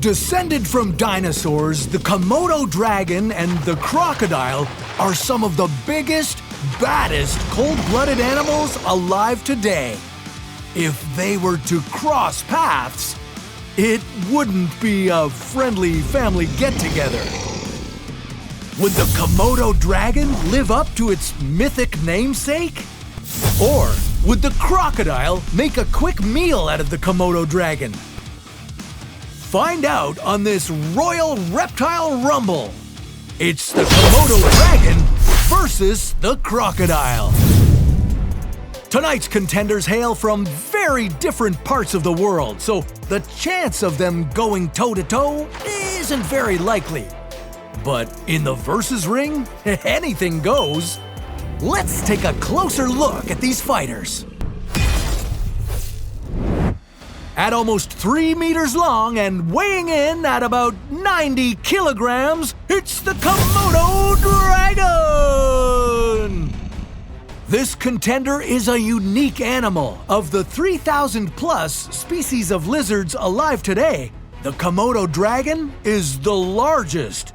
Descended from dinosaurs, the Komodo dragon and the crocodile are some of the biggest, baddest, cold-blooded animals alive today. If they were to cross paths, it wouldn't be a friendly family get-together. Would the Komodo dragon live up to its mythic namesake? Or would the crocodile make a quick meal out of the Komodo dragon? Find out on this Royal Reptile Rumble. It's the Komodo dragon versus the crocodile. Tonight's contenders hail from very different parts of the world, so the chance of them going toe-to-toe isn't very likely. But in the versus ring, anything goes. Let's take a closer look at these fighters. At almost 3 meters long and weighing in at about 90 kilograms, it's the Komodo dragon! This contender is a unique animal. Of the 3,000-plus species of lizards alive today, the Komodo dragon is the largest.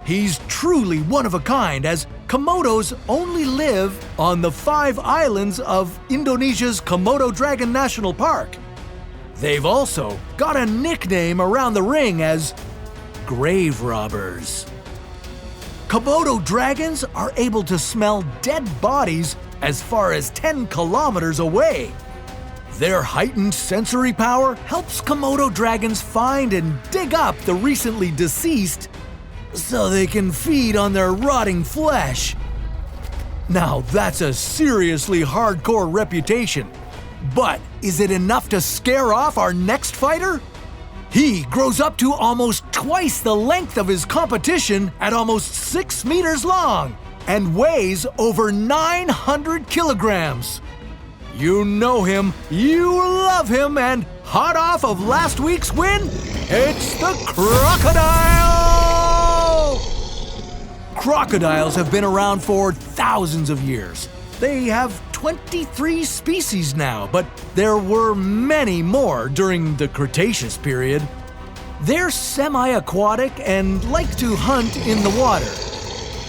He's truly one of a kind, as Komodos only live on the 5 islands of Indonesia's Komodo Dragon National Park. They've also got a nickname around the ring as grave robbers. Komodo dragons are able to smell dead bodies as far as 10 kilometers away. Their heightened sensory power helps Komodo dragons find and dig up the recently deceased so they can feed on their rotting flesh. Now that's a seriously hardcore reputation. But is it enough to scare off our next fighter? He grows up to almost twice the length of his competition at almost 6 meters long and weighs over 900 kilograms. You know him, you love him, and hot off of last week's win, it's the crocodile! Crocodiles have been around for thousands of years. They have 23 species now, but there were many more during the Cretaceous period. They're semi-aquatic and like to hunt in the water.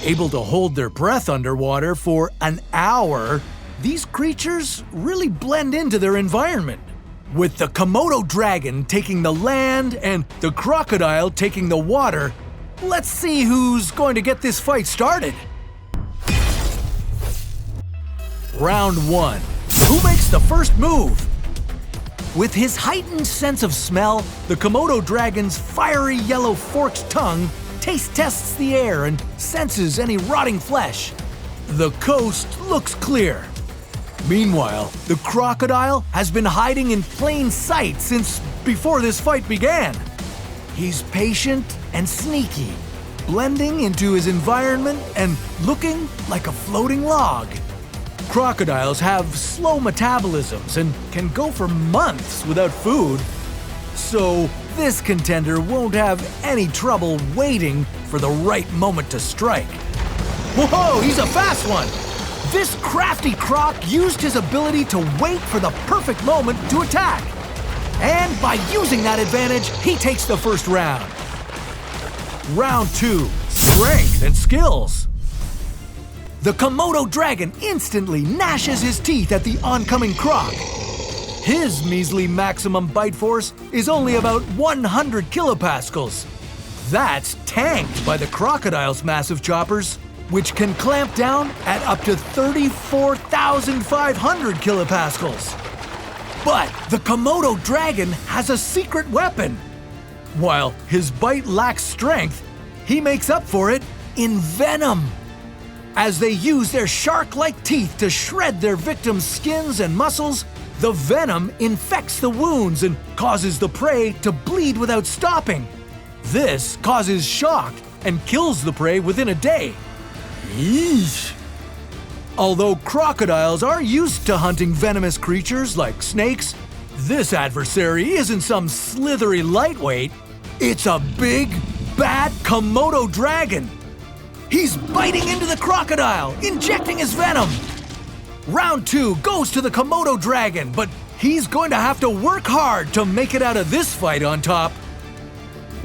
Able to hold their breath underwater for an hour, these creatures really blend into their environment. With the Komodo dragon taking the land and the crocodile taking the water, let's see who's going to get this fight started. Round 1. Who makes the first move? With his heightened sense of smell, the Komodo dragon's fiery yellow forked tongue taste tests the air and senses any rotting flesh. The coast looks clear. Meanwhile, the crocodile has been hiding in plain sight since before this fight began. He's patient and sneaky, blending into his environment and looking like a floating log. Crocodiles have slow metabolisms and can go for months without food. So this contender won't have any trouble waiting for the right moment to strike. Whoa, he's a fast one! This crafty croc used his ability to wait for the perfect moment to attack. And by using that advantage, he takes the first round. Round 2, strength and skills. The Komodo dragon instantly gnashes his teeth at the oncoming croc. His measly maximum bite force is only about 100 kilopascals. That's tanked by the crocodile's massive choppers, which can clamp down at up to 34,500 kilopascals. But the Komodo dragon has a secret weapon. While his bite lacks strength, he makes up for it in venom. As they use their shark-like teeth to shred their victims' skins and muscles, the venom infects the wounds and causes the prey to bleed without stopping. This causes shock and kills the prey within a day. Yeesh. Although crocodiles are used to hunting venomous creatures like snakes, this adversary isn't some slithery lightweight. It's a big, bad Komodo dragon. He's biting into the crocodile, injecting his venom. Round 2 goes to the Komodo dragon, but he's going to have to work hard to make it out of this fight on top.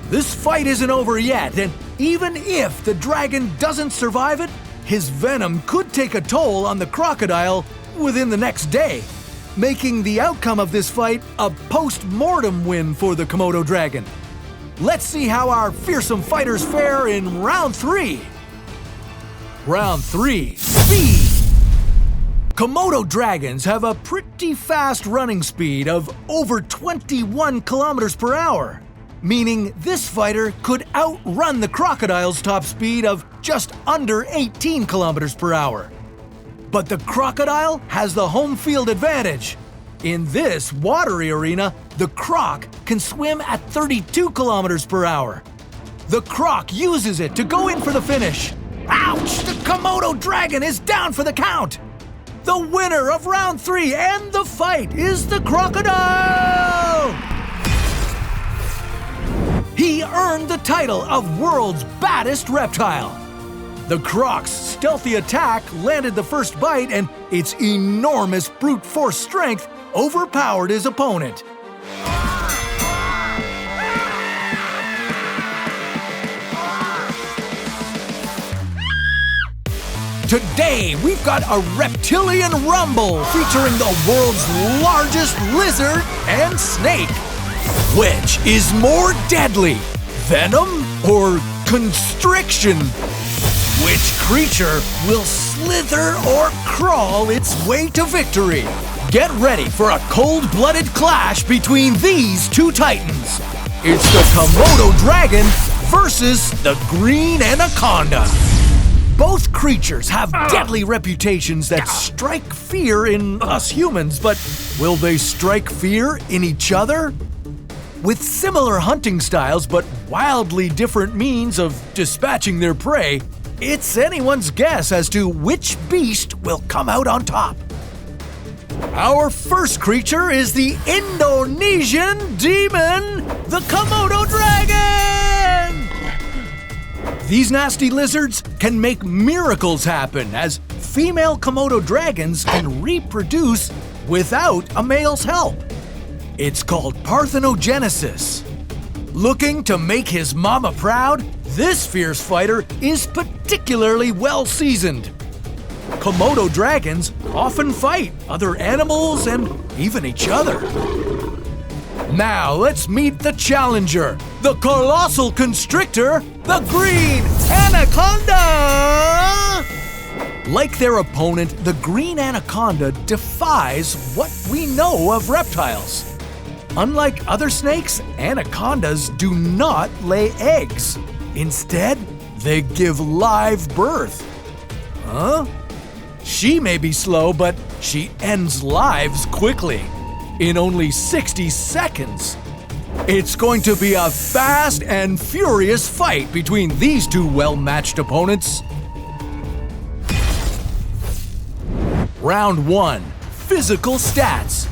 This fight isn't over yet, and even if the dragon doesn't survive it, his venom could take a toll on the crocodile within the next day, making the outcome of this fight a post-mortem win for the Komodo dragon. Let's see how our fearsome fighters fare in round 3. Round 3, speed. Komodo dragons have a pretty fast running speed of over 21 kilometers per hour, meaning this fighter could outrun the crocodile's top speed of just under 18 kilometers per hour. But the crocodile has the home field advantage. In this watery arena, the croc can swim at 32 kilometers per hour. The croc uses it to go in for the finish. Ouch! The Komodo dragon is down for the count! The winner of round 3 and the fight is the crocodile! He earned the title of world's baddest reptile. The croc's stealthy attack landed the first bite, and its enormous brute force strength overpowered his opponent. Today, we've got a reptilian rumble featuring the world's largest lizard and snake. Which is more deadly, venom or constriction? Which creature will slither or crawl its way to victory? Get ready for a cold-blooded clash between these two titans. It's the Komodo dragon versus the green anaconda. Both creatures have deadly reputations that strike fear in us humans, but will they strike fear in each other? With similar hunting styles but wildly different means of dispatching their prey, it's anyone's guess as to which beast will come out on top. Our first creature is the Indonesian demon, the Komodo dragon! These nasty lizards can make miracles happen, as female Komodo dragons can reproduce without a male's help. It's called parthenogenesis. Looking to make his mama proud, this fierce fighter is particularly well-seasoned. Komodo dragons often fight other animals and even each other. Now let's meet the challenger, the colossal constrictor, the green anaconda! Like their opponent, the green anaconda defies what we know of reptiles. Unlike other snakes, anacondas do not lay eggs. Instead, they give live birth. Huh? She may be slow, but she ends lives quickly, in only 60 seconds. It's going to be a fast and furious fight between these two well-matched opponents. Round 1. Physical stats.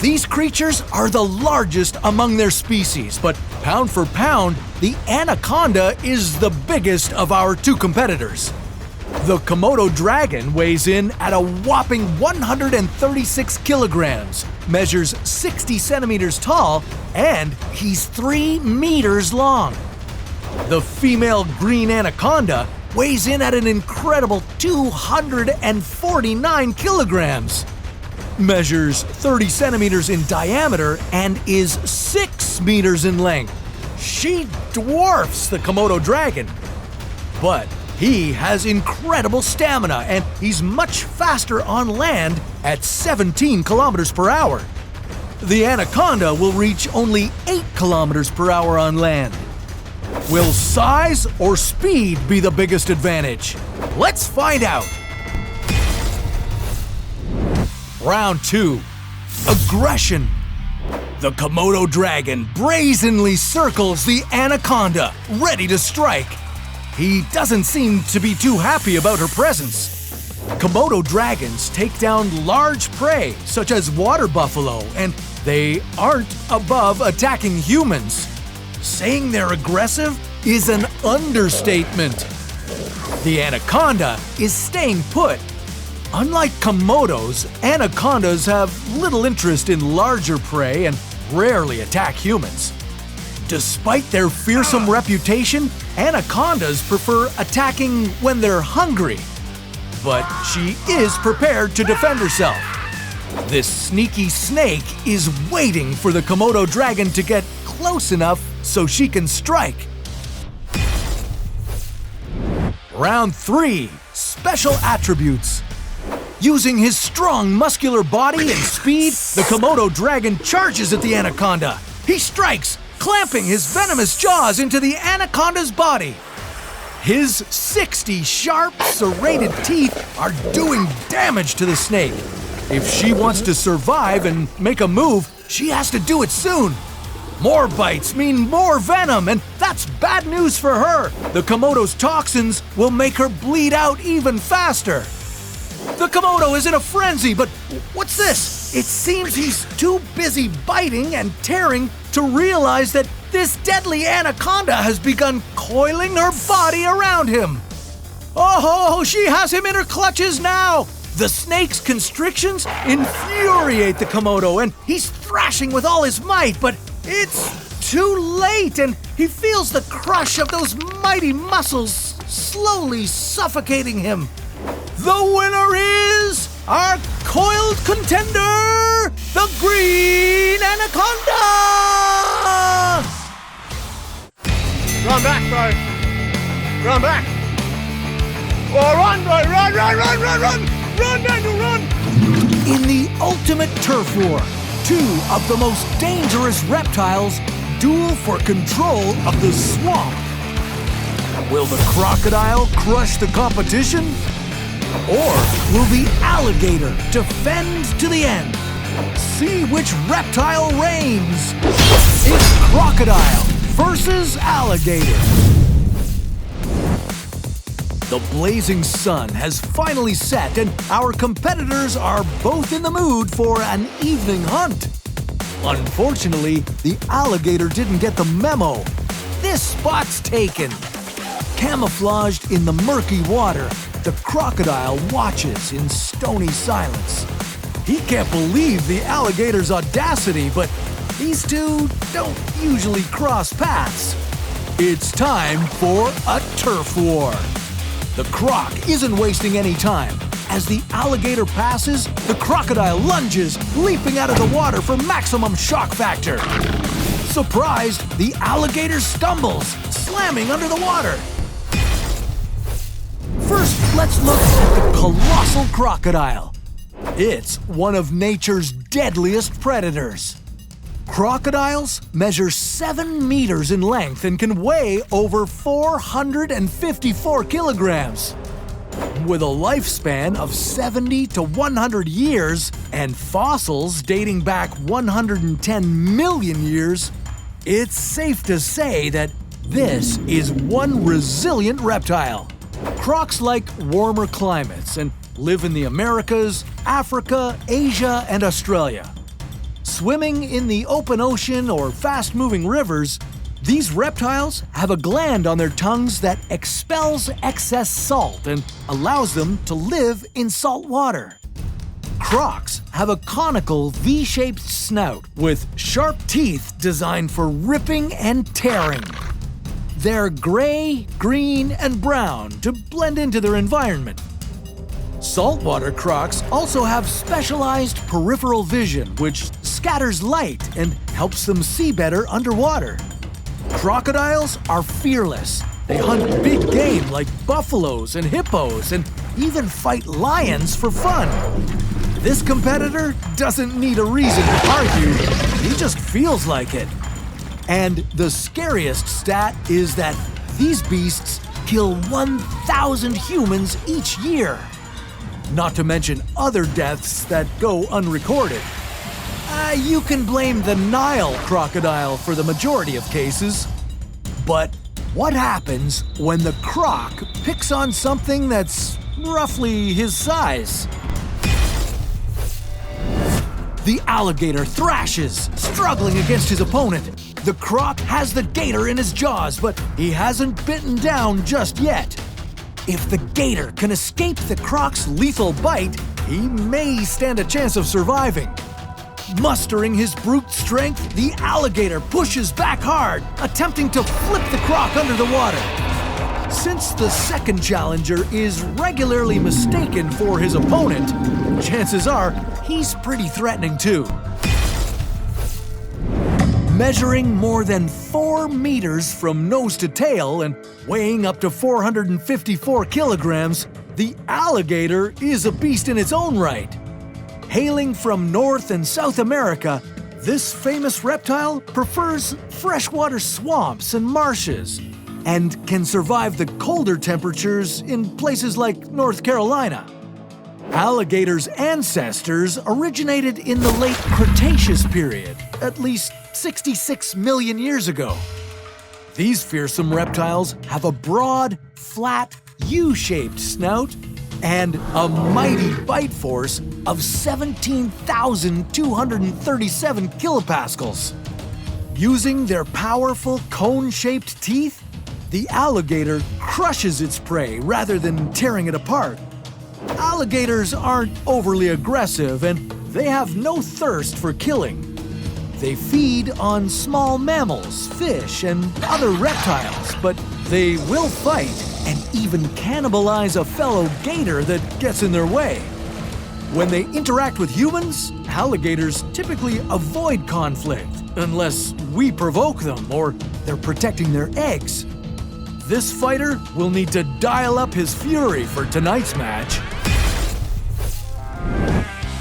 These creatures are the largest among their species, but pound for pound, the anaconda is the biggest of our two competitors. The Komodo dragon weighs in at a whopping 136 kilograms, measures 60 centimeters tall, and he's 3 meters long. The female green anaconda weighs in at an incredible 249 kilograms, measures 30 centimeters in diameter, and is 6 meters in length. She dwarfs the Komodo dragon. But he has incredible stamina, and he's much faster on land at 17 kilometers per hour. The anaconda will reach only 8 kilometers per hour on land. Will size or speed be the biggest advantage? Let's find out. Round 2. Aggression. The Komodo dragon brazenly circles the anaconda, ready to strike. He doesn't seem to be too happy about her presence. Komodo dragons take down large prey, such as water buffalo, and they aren't above attacking humans. Saying they're aggressive is an understatement. The anaconda is staying put. Unlike Komodos, anacondas have little interest in larger prey and rarely attack humans. Despite their fearsome reputation, anacondas prefer attacking when they're hungry. But she is prepared to defend herself. This sneaky snake is waiting for the Komodo dragon to get close enough so she can strike. Round 3. Special attributes. Using his strong muscular body and speed, the Komodo dragon charges at the anaconda. He strikes, clamping his venomous jaws into the anaconda's body. His 60 sharp, serrated teeth are doing damage to the snake. If she wants to survive and make a move, she has to do it soon. More bites mean more venom, and that's bad news for her. The Komodo's toxins will make her bleed out even faster. The Komodo is in a frenzy, but what's this? It seems he's too busy biting and tearing to realize that this deadly anaconda has begun coiling her body around him. Oh, she has him in her clutches now! The snake's constrictions infuriate the Komodo, and he's thrashing with all his might, but it's too late, and he feels the crush of those mighty muscles slowly suffocating him. The winner is our coiled contender, the green anaconda! Run back, bro. Run back. Oh, run, bro. Run. Run, Daniel, run. In the ultimate turf war, 2 of the most dangerous reptiles duel for control of the swamp. Will the crocodile crush the competition? Or will the alligator defend to the end? See which reptile reigns. It's crocodile versus alligator. The blazing sun has finally set, and our competitors are both in the mood for an evening hunt. Unfortunately, the alligator didn't get the memo. This spot's taken. Camouflaged in the murky water, the crocodile watches in stony silence. He can't believe the alligator's audacity, but these two don't usually cross paths. It's time for a turf war. The croc isn't wasting any time. As the alligator passes, the crocodile lunges, leaping out of the water for maximum shock factor. Surprised, the alligator stumbles, slamming under the water. First, let's look at the colossal crocodile. It's one of nature's deadliest predators. Crocodiles measure 7 meters in length and can weigh over 454 kilograms. With a lifespan of 70 to 100 years and fossils dating back 110 million years, it's safe to say that this is one resilient reptile. Crocs like warmer climates and live in the Americas, Africa, Asia, and Australia. Swimming in the open ocean or fast-moving rivers, these reptiles have a gland on their tongues that expels excess salt and allows them to live in salt water. Crocs have a conical V-shaped snout with sharp teeth designed for ripping and tearing. They're gray, green, and brown to blend into their environment. Saltwater crocs also have specialized peripheral vision, which scatters light and helps them see better underwater. Crocodiles are fearless. They hunt big game like buffaloes and hippos and even fight lions for fun. This competitor doesn't need a reason to argue. He just feels like it. And the scariest stat is that these beasts kill 1,000 humans each year. Not to mention other deaths that go unrecorded. You can blame the Nile crocodile for the majority of cases. But what happens when the croc picks on something that's roughly his size? The alligator thrashes, struggling against his opponent. The croc has the gator in his jaws, but he hasn't bitten down just yet. If the gator can escape the croc's lethal bite, he may stand a chance of surviving. Mustering his brute strength, the alligator pushes back hard, attempting to flip the croc under the water. Since the second challenger is regularly mistaken for his opponent, chances are he's pretty threatening too. Measuring more than 4 meters from nose to tail and weighing up to 454 kilograms, the alligator is a beast in its own right. Hailing from North and South America, this famous reptile prefers freshwater swamps and marshes and can survive the colder temperatures in places like North Carolina. Alligators' ancestors originated in the late Cretaceous period, at least 66 million years ago. These fearsome reptiles have a broad, flat, U-shaped snout and a mighty bite force of 17,237 kilopascals. Using their powerful cone-shaped teeth, the alligator crushes its prey rather than tearing it apart. Alligators aren't overly aggressive and they have no thirst for killing. They feed on small mammals, fish, and other reptiles, but they will fight and even cannibalize a fellow gator that gets in their way. When they interact with humans, alligators typically avoid conflict unless we provoke them or they're protecting their eggs. This fighter will need to dial up his fury for tonight's match.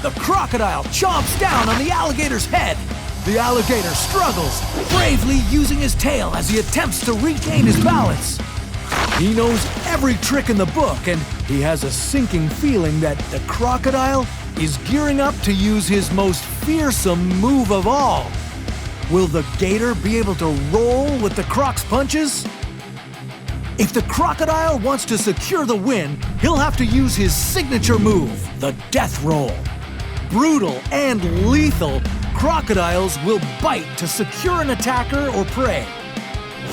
The crocodile chomps down on the alligator's head. The alligator struggles, bravely using his tail as he attempts to regain his balance. He knows every trick in the book, and he has a sinking feeling that the crocodile is gearing up to use his most fearsome move of all. Will the gator be able to roll with the croc's punches? If the crocodile wants to secure the win, he'll have to use his signature move, the death roll. Brutal and lethal, crocodiles will bite to secure an attacker or prey.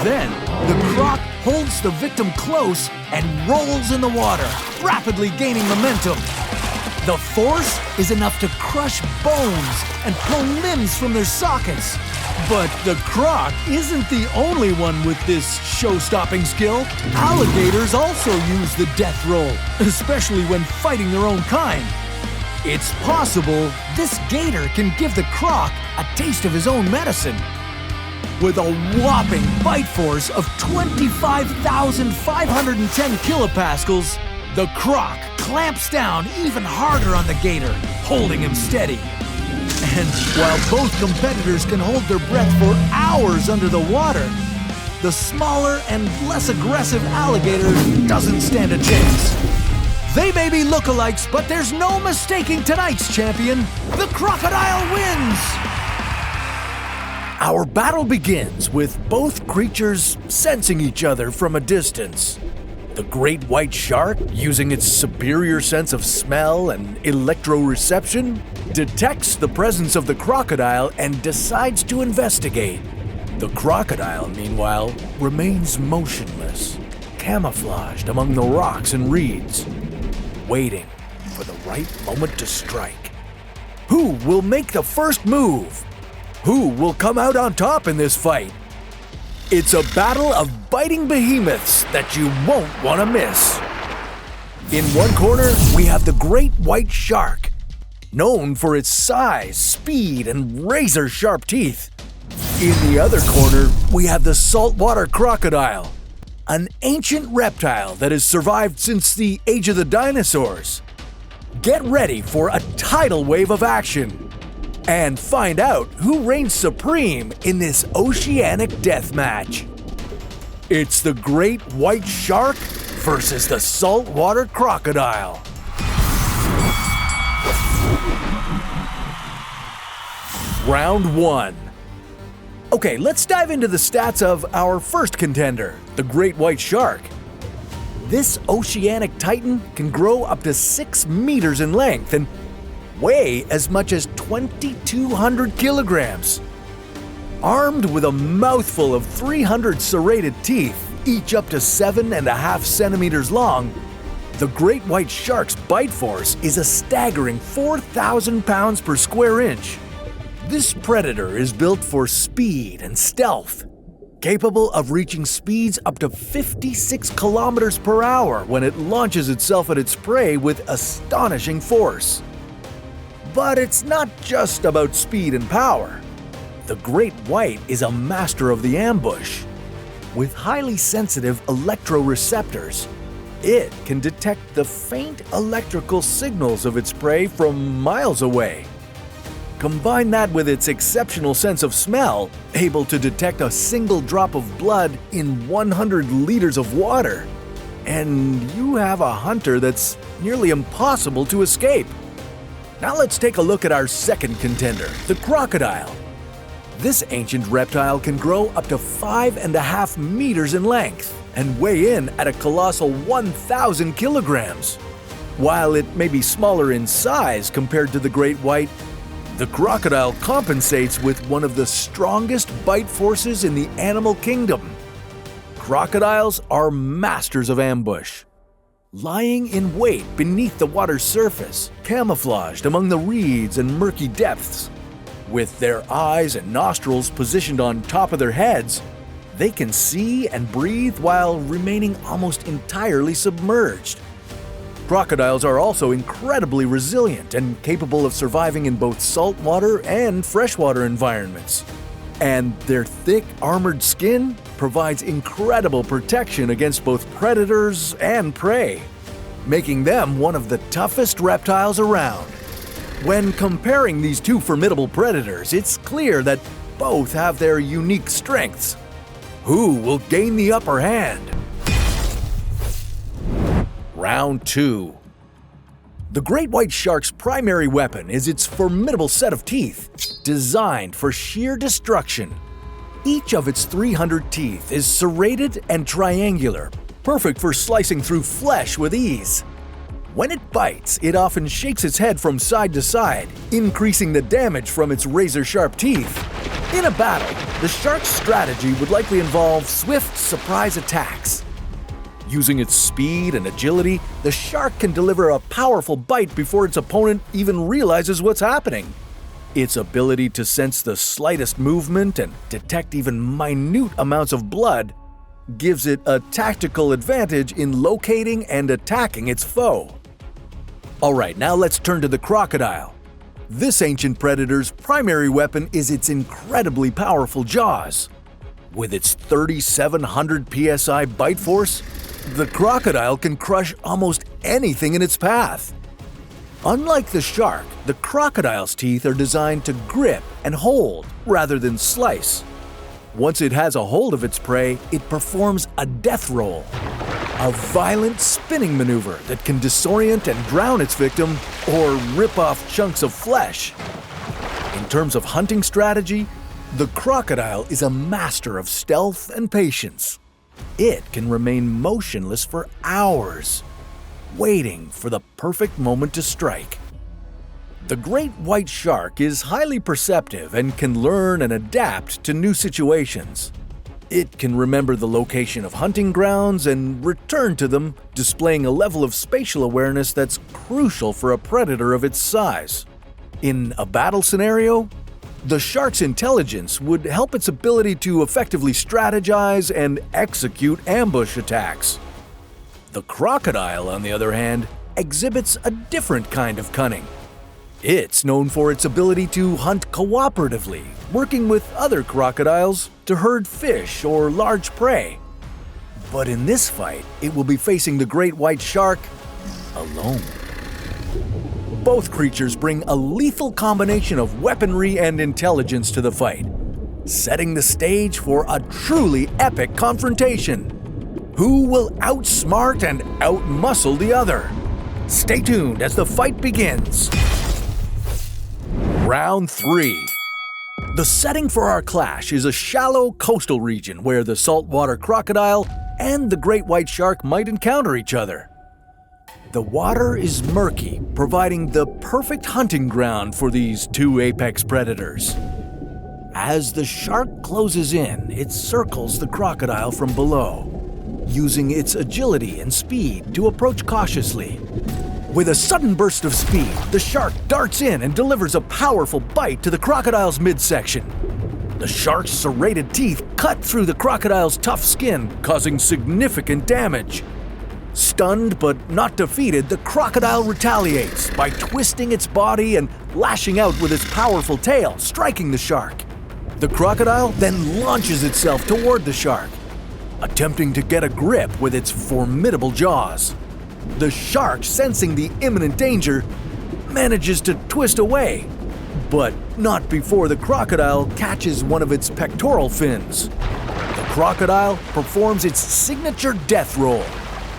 Then, the croc holds the victim close and rolls in the water, rapidly gaining momentum. The force is enough to crush bones and pull limbs from their sockets. But the croc isn't the only one with this show-stopping skill. Alligators also use the death roll, especially when fighting their own kind. It's possible this gator can give the croc a taste of his own medicine. With a whopping bite force of 25,510 kilopascals, the croc clamps down even harder on the gator, holding him steady. And while both competitors can hold their breath for hours under the water, the smaller and less aggressive alligator doesn't stand a chance. They may be lookalikes, but there's no mistaking tonight's champion. The crocodile wins! Our battle begins with both creatures sensing each other from a distance. The great white shark, using its superior sense of smell and electroreception, detects the presence of the crocodile and decides to investigate. The crocodile, meanwhile, remains motionless, camouflaged among the rocks and reeds, waiting for the right moment to strike. Who will make the first move? Who will come out on top in this fight? It's a battle of biting behemoths that you won't want to miss. In one corner, we have the great white shark, known for its size, speed, and razor-sharp teeth. In the other corner, we have the saltwater crocodile, an ancient reptile that has survived since the age of the dinosaurs. Get ready for a tidal wave of action and find out who reigns supreme in this oceanic death match. It's the great white shark versus the saltwater crocodile. Round 1. Okay, let's dive into the stats of our first contender, the great white shark. This oceanic titan can grow up to 6 meters in length and weigh as much as 2,200 kilograms. Armed with a mouthful of 300 serrated teeth, each up to 7.5 centimeters long, the great white shark's bite force is a staggering 4,000 pounds per square inch. This predator is built for speed and stealth, capable of reaching speeds up to 56 kilometers per hour when it launches itself at its prey with astonishing force. But it's not just about speed and power. The great white is a master of the ambush. With highly sensitive electroreceptors, it can detect the faint electrical signals of its prey from miles away. Combine that with its exceptional sense of smell, able to detect a single drop of blood in 100 liters of water, and you have a hunter that's nearly impossible to escape. Now let's take a look at our second contender, the crocodile. This ancient reptile can grow up to 5.5 meters in length and weigh in at a colossal 1,000 kilograms. While it may be smaller in size compared to the great white, the crocodile compensates with one of the strongest bite forces in the animal kingdom. Crocodiles are masters of ambush. Lying in wait beneath the water's surface, camouflaged among the reeds and murky depths. With their eyes and nostrils positioned on top of their heads, they can see and breathe while remaining almost entirely submerged. Crocodiles are also incredibly resilient and capable of surviving in both saltwater and freshwater environments. And their thick, armored skin provides incredible protection against both predators and prey, making them one of the toughest reptiles around. When comparing these two formidable predators, it's clear that both have their unique strengths. Who will gain the upper hand? Round 2. The great white shark's primary weapon is its formidable set of teeth, designed for sheer destruction. Each of its 300 teeth is serrated and triangular, perfect for slicing through flesh with ease. When it bites, it often shakes its head from side to side, increasing the damage from its razor-sharp teeth. In a battle, the shark's strategy would likely involve swift surprise attacks. Using its speed and agility, the shark can deliver a powerful bite before its opponent even realizes what's happening. Its ability to sense the slightest movement and detect even minute amounts of blood gives it a tactical advantage in locating and attacking its foe. Alright, now let's turn to the crocodile. This ancient predator's primary weapon is its incredibly powerful jaws. With its 3,700 psi bite force, the crocodile can crush almost anything in its path. Unlike the shark, the crocodile's teeth are designed to grip and hold rather than slice. Once it has a hold of its prey, it performs a death roll, a violent spinning maneuver that can disorient and drown its victim or rip off chunks of flesh. In terms of hunting strategy, the crocodile is a master of stealth and patience. It can remain motionless for hours, waiting for the perfect moment to strike. The great white shark is highly perceptive and can learn and adapt to new situations. It can remember the location of hunting grounds and return to them, displaying a level of spatial awareness that's crucial for a predator of its size. In a battle scenario, the shark's intelligence would help its ability to effectively strategize and execute ambush attacks. The crocodile, on the other hand, exhibits a different kind of cunning. It's known for its ability to hunt cooperatively, working with other crocodiles to herd fish or large prey. But in this fight, it will be facing the great white shark alone. Both creatures bring a lethal combination of weaponry and intelligence to the fight, setting the stage for a truly epic confrontation. Who will outsmart and outmuscle the other? Stay tuned as the fight begins. Round 3. The setting for our clash is a shallow coastal region where the saltwater crocodile and the great white shark might encounter each other. The water is murky, providing the perfect hunting ground for these two apex predators. As the shark closes in, it circles the crocodile from below, using its agility and speed to approach cautiously. With a sudden burst of speed, the shark darts in and delivers a powerful bite to the crocodile's midsection. The shark's serrated teeth cut through the crocodile's tough skin, causing significant damage. Stunned but not defeated, the crocodile retaliates by twisting its body and lashing out with its powerful tail, striking the shark. The crocodile then launches itself toward the shark, attempting to get a grip with its formidable jaws. The shark, sensing the imminent danger, manages to twist away, but not before the crocodile catches one of its pectoral fins. The crocodile performs its signature death roll,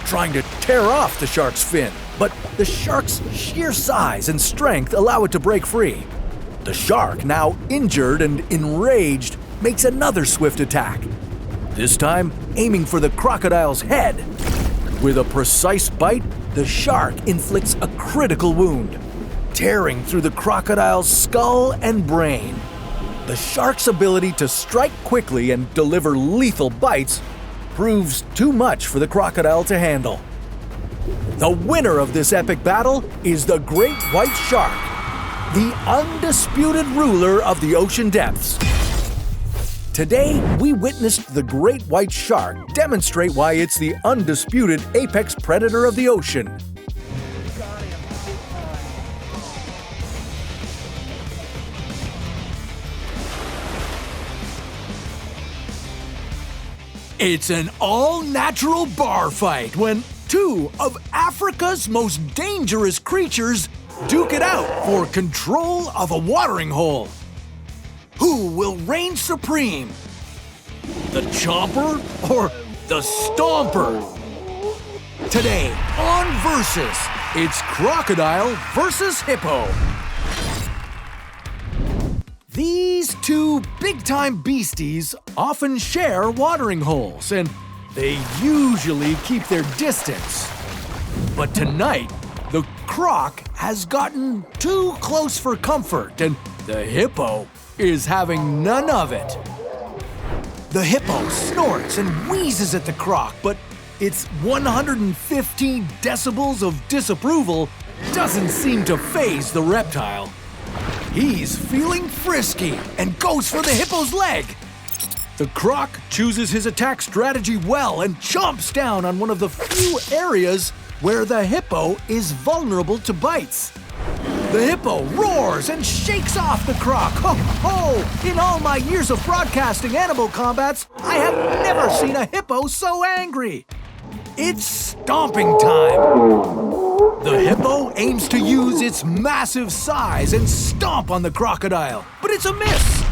trying to tear off the shark's fin, but the shark's sheer size and strength allow it to break free. The shark, now injured and enraged, makes another swift attack, this time aiming for the crocodile's head. With a precise bite, the shark inflicts a critical wound, tearing through the crocodile's skull and brain. The shark's ability to strike quickly and deliver lethal bites proves too much for the crocodile to handle. The winner of this epic battle is the great white shark, the undisputed ruler of the ocean depths. Today, we witnessed the great white shark demonstrate why it's the undisputed apex predator of the ocean. It's an all-natural bar fight when two of Africa's most dangerous creatures duke it out for control of a watering hole. Who will reign supreme? The Chomper or the Stomper? Today on Versus, it's Crocodile versus Hippo. These two big-time beasties often share watering holes, and they usually keep their distance. But tonight, the Croc has gotten too close for comfort, and the Hippo is having none of it. The Hippo snorts and wheezes at the Croc, but its 115 decibels of disapproval doesn't seem to faze the reptile. He's feeling frisky and goes for the Hippo's leg. The Croc chooses his attack strategy well and chomps down on one of the few areas where the Hippo is vulnerable to bites. The Hippo roars and shakes off the Croc. Ho, ho! In all my years of broadcasting animal combats, I have never seen a Hippo so angry. It's stomping time. The Hippo aims to use its massive size and stomp on the crocodile, but it's a miss.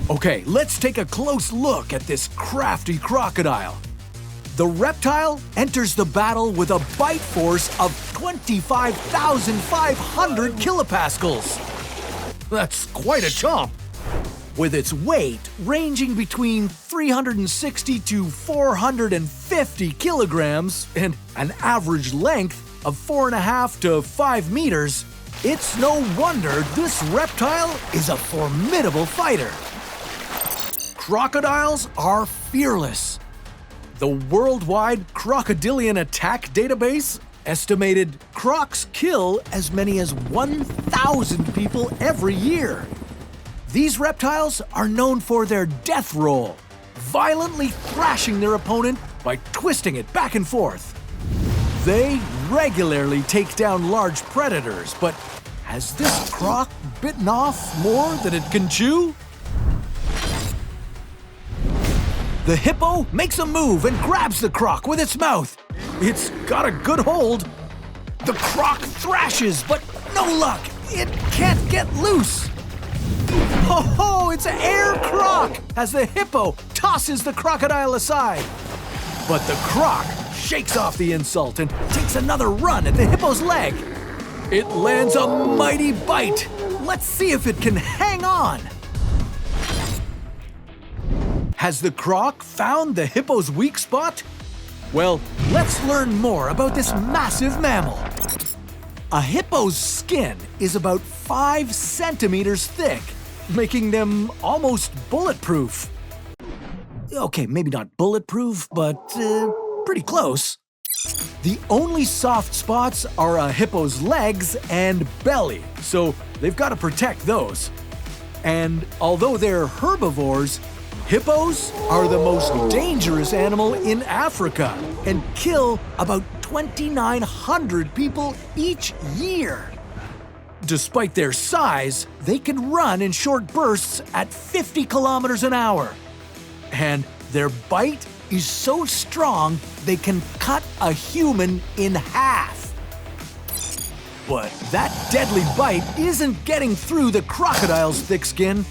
Okay, let's take a close look at this crafty crocodile. The reptile enters the battle with a bite force of 25,500 kilopascals. That's quite a chomp. With its weight ranging between 360 to 450 kilograms and an average length of 4.5 to 5 meters, it's no wonder this reptile is a formidable fighter. Crocodiles are fearless. The worldwide crocodilian attack database estimated crocs kill as many as 1,000 people every year. These reptiles are known for their death roll, violently thrashing their opponent by twisting it back and forth. They regularly take down large predators, but has this croc bitten off more than it can chew? The Hippo makes a move and grabs the Croc with its mouth. It's got a good hold. The Croc thrashes, but no luck. It can't get loose. Ho ho, it's an air Croc as the Hippo tosses the crocodile aside. But the Croc shakes off the insult and takes another run at the Hippo's leg. It lands a mighty bite. Let's see if it can hang on. Has the Croc found the Hippo's weak spot? Well, let's learn more about this massive mammal. A hippo's skin is about 5 centimeters thick, making them almost bulletproof. Okay, maybe not bulletproof, but pretty close. The only soft spots are a hippo's legs and belly, so they've got to protect those. And although they're herbivores, hippos are the most dangerous animal in Africa and kill about 2,900 people each year. Despite their size, they can run in short bursts at 50 kilometers an hour. And their bite is so strong they can cut a human in half. But that deadly bite isn't getting through the crocodile's thick skin.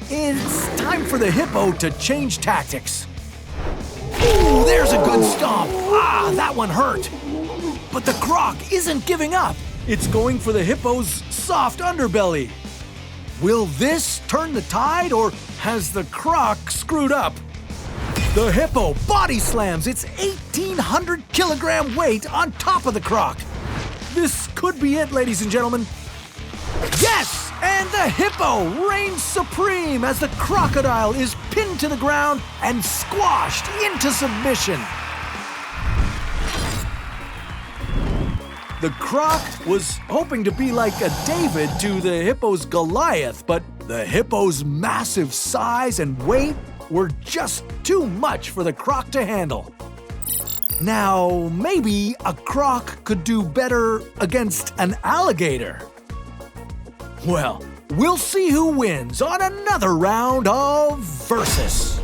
It's time for the hippo to change tactics. Ooh, there's a good stomp. Ah, that one hurt. But the croc isn't giving up. It's going for the hippo's soft underbelly. Will this turn the tide, or has the croc screwed up? The hippo body slams its 1,800 kilogram weight on top of the croc. This could be it, ladies and gentlemen. Yes! And the hippo reigns supreme as the crocodile is pinned to the ground and squashed into submission. The croc was hoping to be like a David to the hippo's Goliath, but the hippo's massive size and weight were just too much for the croc to handle. Now, maybe a croc could do better against an alligator. Well, we'll see who wins on another round of Versus.